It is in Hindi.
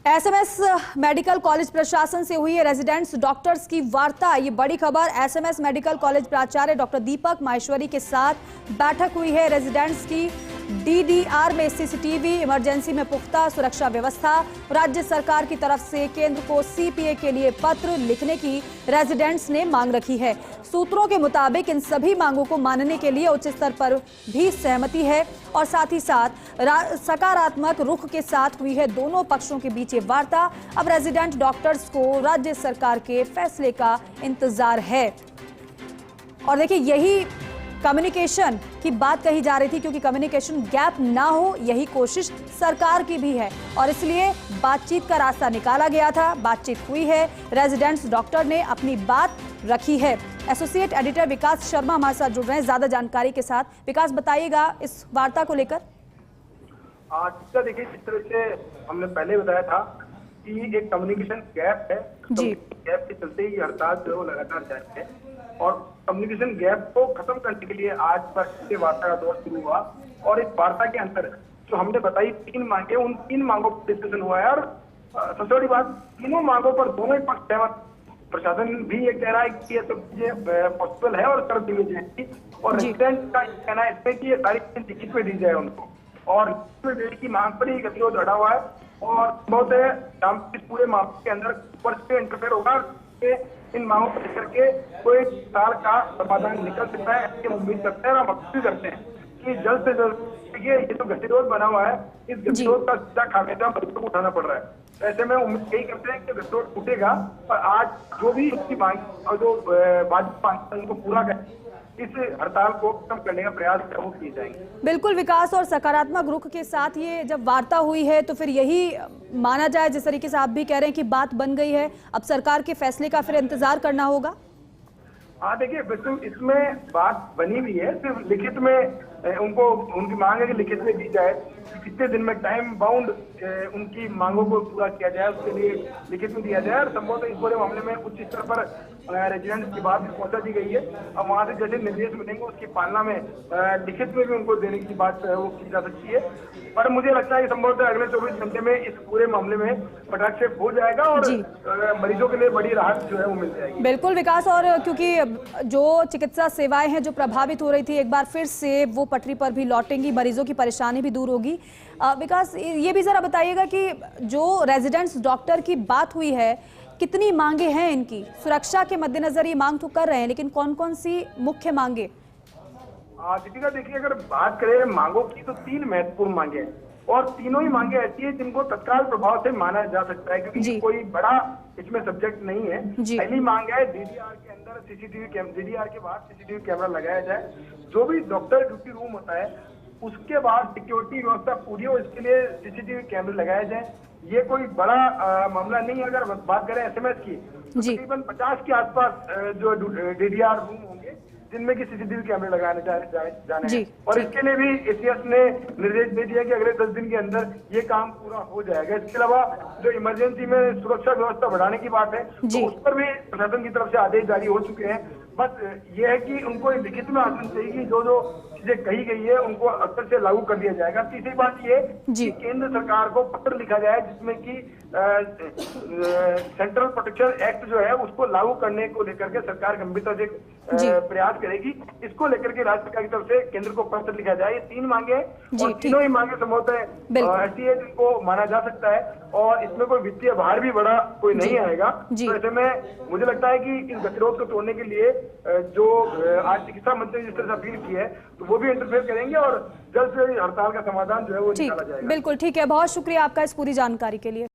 एसएमएस मेडिकल कॉलेज प्रशासन से हुई है रेजिडेंट्स डॉक्टर्स की वार्ता। ये बड़ी खबर। एसएमएस मेडिकल कॉलेज प्राचार्य डॉक्टर दीपक माहेश्वरी के साथ बैठक हुई है रेजिडेंट्स की। डीडीआर में सीसीटीवी, इमरजेंसी में पुख्ता सुरक्षा व्यवस्था, राज्य सरकार की तरफ से केंद्र को सीपीए के लिए पत्र लिखने की रेजिडेंट्स ने मांग रखी है। सूत्रों के मुताबिक इन सभी मांगों को मानने के लिए उच्च स्तर पर भी सहमति है और साथ ही साथ सकारात्मक रुख के साथ हुई है दोनों पक्षों के बीच ये वार्ता। अब रेजिडेंट डॉक्टर्स को राज्य सरकार के फैसले का इंतजार है। और देखिए, यही कम्युनिकेशन की बात कही जा रही थी, क्योंकि कम्युनिकेशन गैप ना हो यही कोशिश सरकार की भी है और इसलिए बातचीत का रास्ता निकाला गया था। बातचीत हुई है, रेजिडेंट्स डॉक्टर ने अपनी बात रखी है। एसोसिएट एडिटर विकास शर्मा हमारे साथ जुड़ रहे हैं ज्यादा जानकारी के साथ। विकास, बताइएगा इस वार्ता को लेकर। देखिए, जिस तरह से हमने पहले बताया था कि एक कम्युनिकेशन गैप है जी। गैप के चलते ही हड़ताल जो लगातार जारी है और कम्युनिकेशन गैप को खत्म करने के लिए आज पर वार्ता का दौर शुरू हुआ और इस वार्ता के अंदर जो हमने बताई 3 मांगे, उन 3 मांगों पर डिस्कशन हुआ है और सबसे बड़ी बात, तीनों मांगों पर दोनों ही पक्ष सहमत। प्रशासन भी ये कह रहा है कि ये सब चीजें पॉसिबल है और कर दी जाएगी और रेजिडेंट का कहना है इसमें कि ये सारी चीजें लिखित में दी जाए उनको और देने की मांग पर ही गतिरोध अड़ा हुआ है और बहुत है पूरे मामले के अंदर ऊपर से इंटरफेयर होगा। इन मांगों को लेकर के कोई साल का समाधान निकल सकता है, ऐसी उम्मीद करते हैं और हम भी करते हैं कि जल्द से जल्द। देखिए, ये जो गतिरोध बना हुआ है, इस गतिरोध का सीधा खामियाजा मरीजों को उठाना पड़ रहा है। ऐसे में उम्मीद यही करते हैं कि गतिरोध टूटेगा और आज जो भी उसकी मांग और जो वाजिब मांग है उनको पूरा करें, इस हड़ताल को खत्म करने का प्रयास वो किए जाएंगे। बिल्कुल विकास, और सकारात्मक रुख के साथ ये जब वार्ता हुई है तो फिर यही माना जाए, जिस तरीके से आप भी कह रहे हैं कि बात बन गई है, अब सरकार के फैसले का फिर इंतजार करना होगा। हाँ, देखिए, बिल्कुल इसमें बात बनी हुई है, सिर्फ लिखित में उनको उनकी मांग है कि लिखित में दी जाए, कितने दिन में टाइम बाउंड उनकी मांगों को पूरा किया जाए उसके लिए लिखित में दिया जाए और संभवतः इस पूरे मामले में उच्च स्तर पर रेजिडेंट्स की बात पहुंचा दी गई है। अब वहां से जैसे निर्देश मिलेंगे उसकी पालना में लिखित में भी उनको देने की बात वो की जा सकती है। पर मुझे लगता है कि संभवतः अगले 24 घंटे में इस पूरे मामले में पटाक्षेप हो जाएगा और मरीजों के लिए बड़ी राहत जो है वो मिल जाएगी। बिल्कुल विकास, और क्योंकि जो चिकित्सा सेवाएं हैं जो प्रभावित हो रही थी, एक बार फिर से वो पटरी पर भी लौटेंगी, मरीजों की परेशानी भी दूर होगी। विकास, ये भी जरा बताइएगा कि जो रेजिडेंट्स डॉक्टर की बात हुई है, कितनी मांगे हैं इनकी? सुरक्षा के मद्देनजर ये मांग तो कर रहे हैं, लेकिन कौन कौन सी मुख्य मांगे? दीपिका, देखिए, अगर बात करें मांगों की तो 3 महत्वपूर्ण मांगे हैं और तीनों ही मांगे ऐसी है जिनको तत्काल प्रभाव से माना जा सकता है, क्योंकि कोई बड़ा इसमें सब्जेक्ट नहीं है। पहली मांग है डीडीआर के अंदर डीडीआर के बाद सीसीटीवी कैमरा लगाया जाए। जो भी डॉक्टर ड्यूटी रूम होता है उसके बाद सिक्योरिटी व्यवस्था पूरी हो, इसके लिए सीसीटीवी कैमरे लगाए जाए। ये कोई बड़ा मामला नहीं है। अगर बात करें एसएमएस की, तकरीबन 50 के आसपास जो डीडीआर रूम होंगे जिनमें कि सीसीटीवी कैमरे लगाने जाने हैं और इसके लिए भी एसीएस ने निर्देश दे दिया कि अगले 10 दिन के अंदर ये काम पूरा हो जाएगा। इसके अलावा जो इमरजेंसी में सुरक्षा व्यवस्था बढ़ाने की बात है तो उस पर भी प्रशासन की तरफ से आदेश जारी हो चुके हैं। बस ये है कि उनको लिखित में आश्वासन चाहिए कि जो जो चीजें कही गई है उनको अक्सर से लागू कर दिया जाएगा। तीसरी बात ये कि केंद्र सरकार को पत्र लिखा जाए जिसमें कि सेंट्रल प्रोटेक्शन एक्ट जो है उसको लागू करने को लेकर के सरकार गंभीरता से प्रयास करेगी। इसको लेकर के राज्य सरकार की तरफ से केंद्र को पत्र लिखा जाए। ये 3 मांगे हैं और तीनों ही मांगे संभवतः ऐसी है जिनको माना जा सकता है और इसमें कोई वित्तीय भार भी बड़ा कोई नहीं आएगा। तो ऐसे में मुझे लगता है कि इस गतिरोध को तोड़ने के लिए जो आज चिकित्सा मंत्री ने जिस तरह से अपील की है तो वो भी इंटरफेयर करेंगे और जल्द से हड़ताल का समाधान जो है वो निकाला जाएगा। बिल्कुल ठीक है, बहुत शुक्रिया आपका इस पूरी जानकारी के लिए।